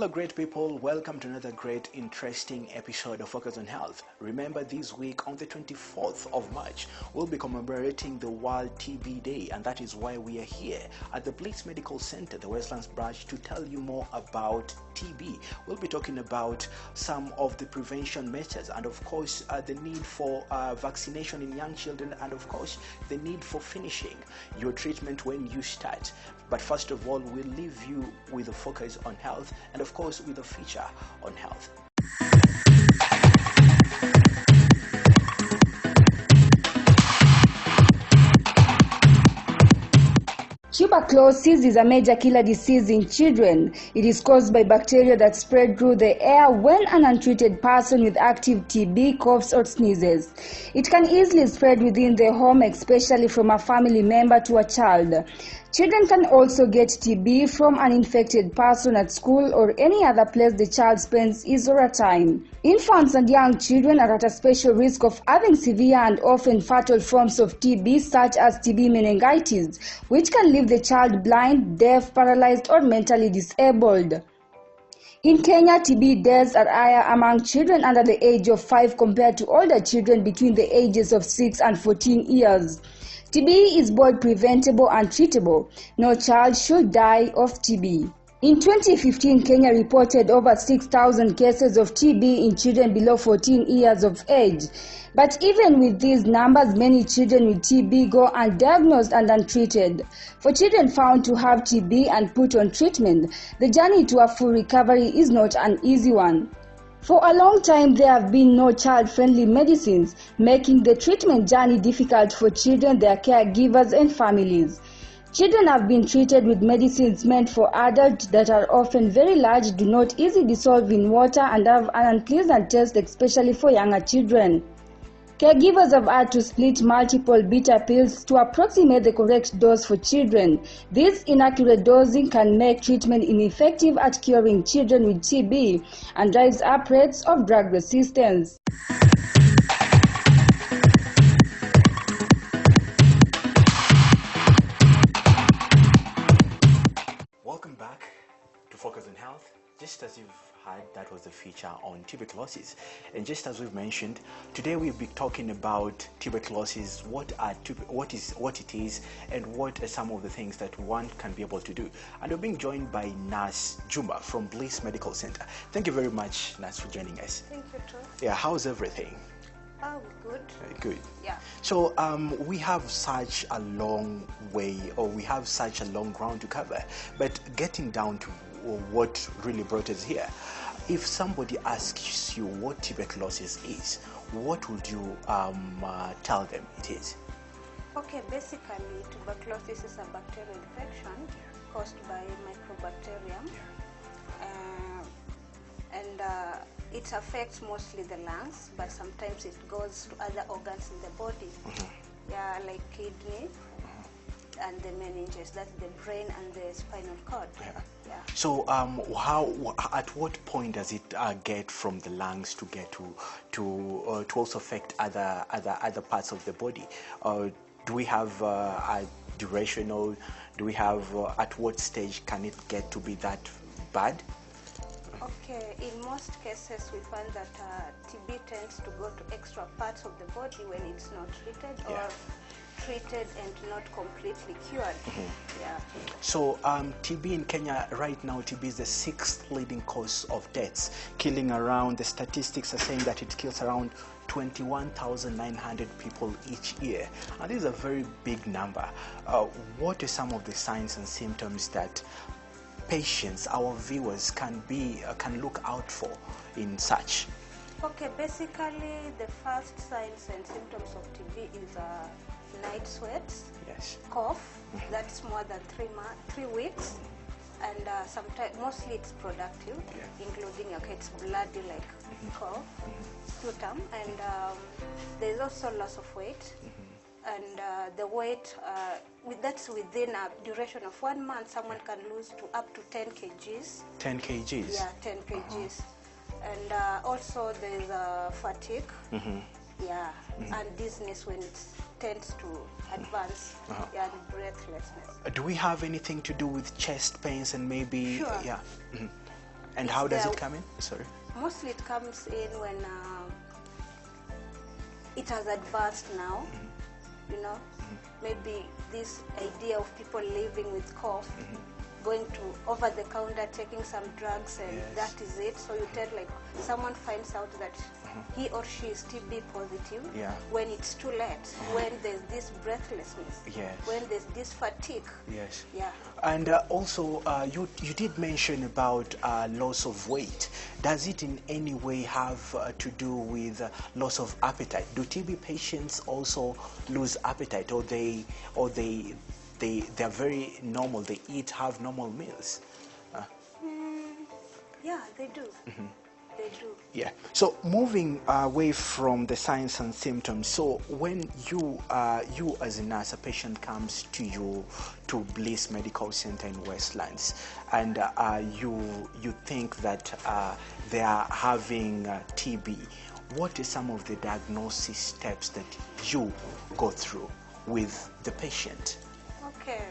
Hello great people, welcome to another great interesting episode of Focus on Health. Remember, this week on the 24th of March, we'll be commemorating the World TB Day, and that is why we are here at the Bliss Medical Center, the Westlands branch, to tell you more about TB. We'll be talking about some of the prevention measures and of course the need for vaccination in young children, and of course the need for finishing your treatment when you start. But first of all, we'll leave you with a focus on health and of course with a feature on health. Tuberculosis is a major killer disease in children. It is caused by bacteria that spread through the air when an untreated person with active TB coughs or sneezes. It can easily spread within the home, especially from a family member to a child. Children can also get TB from an infected person at school or any other place the child spends his or her time. Infants and young children are at a special risk of having severe and often fatal forms of TB, such as TB meningitis, which can leave the child blind, deaf, paralyzed, or mentally disabled. In Kenya, TB deaths are higher among children under the age of 5 compared to older children between the ages of 6 and 14 years. TB is both preventable and treatable. No child should die of TB. In 2015, Kenya reported over 6,000 cases of TB in children below 14 years of age. But even with these numbers, many children with TB go undiagnosed and untreated. For children found to have TB and put on treatment, the journey to a full recovery is not an easy one. For a long time, there have been no child-friendly medicines, making the treatment journey difficult for children, their caregivers, and families. Children have been treated with medicines meant for adults that are often very large, do not easily dissolve in water, and have an unpleasant taste, especially for younger children. Caregivers have had to split multiple bitter pills to approximate the correct dose for children. This inaccurate dosing can make treatment ineffective at curing children with TB and drives up rates of drug resistance. Welcome back to Focus on Health. Just as you've heard, that was the feature on tuberculosis, and just as we've mentioned, today we'll be talking about tuberculosis, what it is, and what are some of the things that one can be able to do. And we're being joined by Nurse Juma from Bliss Medical Center. Thank you very much, Nurse, for joining us. Thank you, too. Yeah, how's everything? Oh, good. Good. Yeah. So we have such a long way, or we have such a long ground to cover, but getting down to what really brought us here, if somebody asks you what tuberculosis is, what would you tell them it is? Okay, basically tuberculosis is a bacterial infection caused by microbacterium, and it affects mostly the lungs, but sometimes it goes to other organs in the body. Yeah, like kidney and the meninges, that's the brain and the spinal cord. Yeah. So at what point does it get from the lungs to get to also affect other parts of the body? Do we have a durational? Do we have at what stage can it get to be that bad? Okay, in most cases we find that TB tends to go to extra parts of the body when it's not treated, or treated and not completely cured. Yeah. So TB in Kenya right now, TB is the 6th leading cause of deaths, killing around, the statistics are saying that it kills around 21,900 people each year, and this is a very big number. What are some of the signs and symptoms that patients, our viewers, can look out for in such? Okay, basically the first signs and symptoms of TB is night sweats, cough, that's more than 3 weeks, and sometimes, mostly it's productive, including it's bloody like cough, sputum, and there's also loss of weight, and the weight, that's within a duration of 1 month, someone can lose to up to 10 kgs. 10 kgs? Yeah, 10 kgs. And also there's fatigue, and dizziness when it tends to advance, and breathlessness. Do we have anything to do with chest pains and maybe? Sure. And how does it come in? Sorry. Mostly it comes in when it has advanced now. You know, maybe this idea of people living with cough, going to over the counter, taking some drugs, and that is it. So you tell, like, someone finds out that he or she is TB positive when it's too late, when there's this breathlessness, when there's this fatigue. Yes. Yeah. And also, you did mention about loss of weight. Does it in any way have to do with loss of appetite? Do TB patients also lose appetite, or they're very normal? They have normal meals. Yeah, they do. They do. Yeah. So moving away from the signs and symptoms, so when you as a nurse, a patient comes to you to Bliss Medical Center in Westlands, and you think that they are having TB, what are some of the diagnosis steps that you go through with the patient? Okay.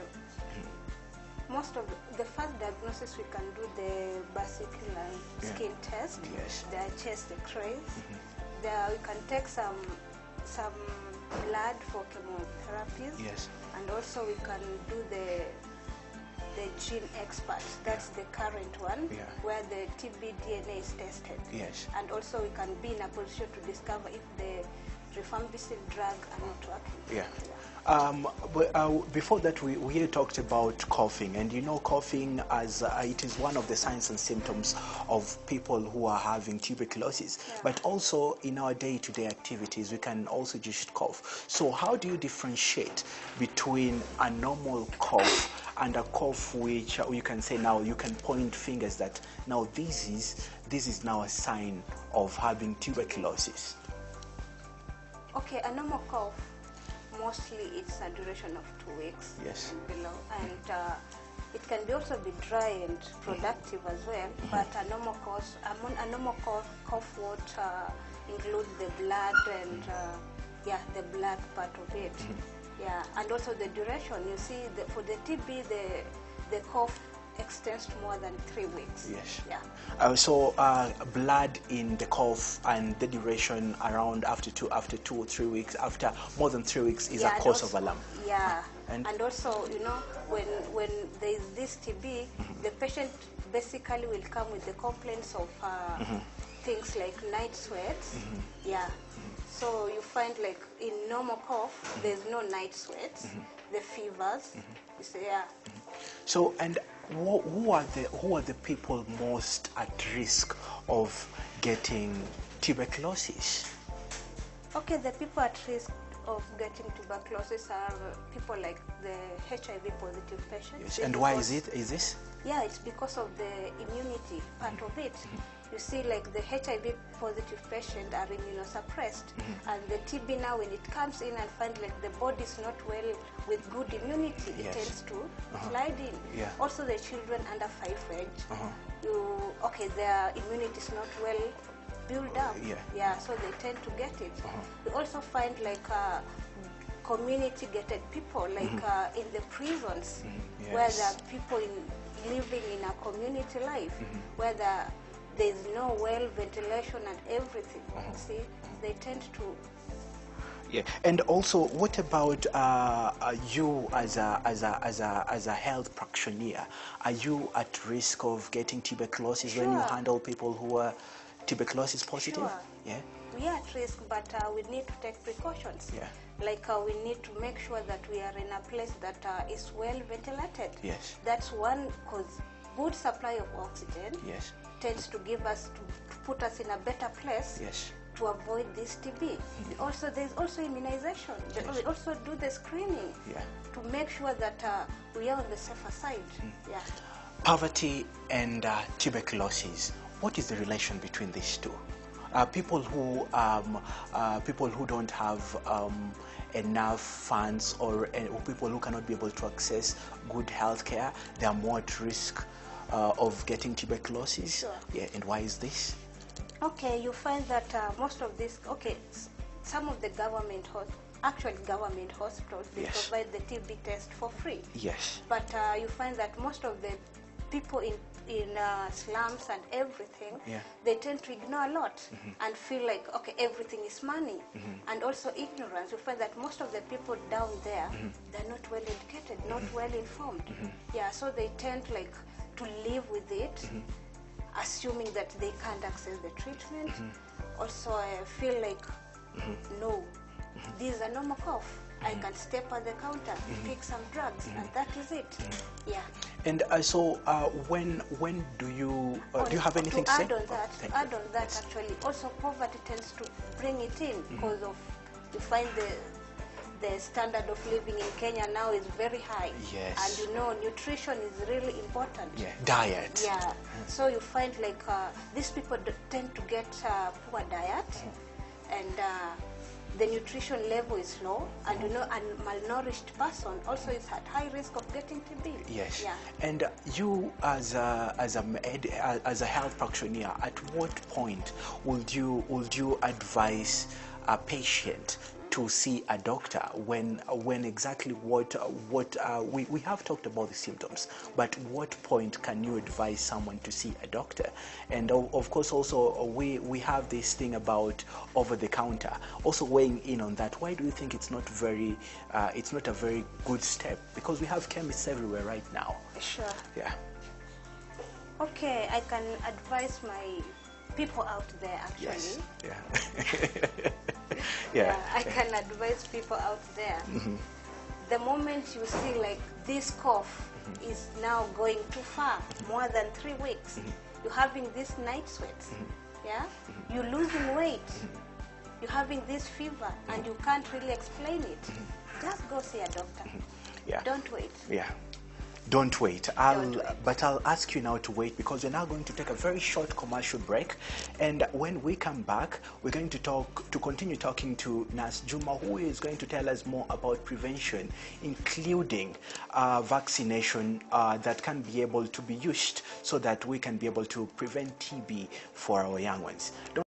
Most of the first diagnosis, we can do the basic skin test, the chest X-rays. There we can take some blood for chemotherapies, and also we can do the gene expert. That's the current one, where the TB DNA is tested. And also we can be in a position to discover if the rifampicin drug are not working. But before that, we here talked about coughing, and you know, coughing as it is one of the signs and symptoms of people who are having tuberculosis. But also in our day-to-day activities, we can also just cough. So how do you differentiate between a normal cough and a cough which you can say, now you can point fingers that now this is now a sign of having tuberculosis? Okay, a normal cough, mostly it's a duration of 2 weeks and below, and it can also be dry and productive as well. But a normal cough would include the blood and the blood part of it. And also the duration. You see, for the TB, the cough extends to more than 3 weeks. So blood in the cough and the duration around after 2 or 3 weeks, after more than 3 weeks, is a cause of alarm. And also, you know, when there is this TB, the patient basically will come with the complaints of things like night sweats. So you find, like, in normal cough, there's no night sweats, the fevers. So, and who are the people most at risk of getting tuberculosis? Okay, the people at risk of getting tuberculosis are people like the HIV positive patients. And why is this? Yeah, it's because of the immunity part of it. You see, like, the HIV positive patient are immunosuppressed, and the TB now, when it comes in and find, like, the body is not well with good immunity, it tends to slide in. Also the children under 5 age, their immunity is not well built up. So they tend to get it. We also find, like, community-gated people, like in the prisons, where there are people living in a community life, where there's no well ventilation and everything. See, they tend to. And also, what about you as a health practitioner? Are you at risk of getting tuberculosis when you handle people who are tuberculosis positive? We are at risk, but we need to take precautions. Like, we need to make sure that we are in a place that is well ventilated. That's one, because good supply of oxygen tends to give us, to put us in a better place to avoid this TB. There's also immunization. We also do the screening to make sure that we are on the safer side. Poverty and tuberculosis. What is the relation between these two? People who don't have enough funds, or people who cannot be able to access good health care, they are more at risk of getting tuberculosis. And why is this? Okay, you find that most of this, some of the government hospitals, they provide the TB test for free. But you find that most of the people in in slums and everything, yeah. they tend to ignore a lot and feel like, okay, everything is money. And also ignorance. You find that most of the people down there, they're not well educated, not well informed. Yeah, so they tend like to live with it, assuming that they can't access the treatment. Also, I feel like, no, this is a normal cough. I can step at the counter, pick some drugs, and that is it. Yeah. And so, when do you have anything to say? Add on that, actually, also poverty tends to bring it in because of, you find the standard of living in Kenya now is very high. Yes. And nutrition is really important. Yeah. Diet. Yeah. So you find like these people tend to get poor diet, and the nutrition level is low, and a malnourished person also is at high risk of getting TB. Yes. Yeah. And you, as a health practitioner, at what point would you advise a patient to see a doctor when exactly we have talked about the symptoms, but what point can you advise someone to see a doctor? And of course also we have this thing about over the counter, also weighing in on that. Why do you think it's not a very good step? Because we have chemists everywhere right now. Sure. Yeah. Okay, I can advise my people out there actually. Yes. Yeah. Yeah. I can advise people out there. The moment you see like this cough is now going too far, more than 3 weeks, you're having this night sweats, yeah, you're losing weight, you're having this fever, and you can't really explain it, just go see a doctor. Yeah. Don't wait. Yeah. Don't wait. But I'll ask you now to wait, because we're now going to take a very short commercial break, and when we come back, we're going to continue talking to Nurse Juma, who is going to tell us more about prevention, including vaccination that can be able to be used so that we can be able to prevent TB for our young ones.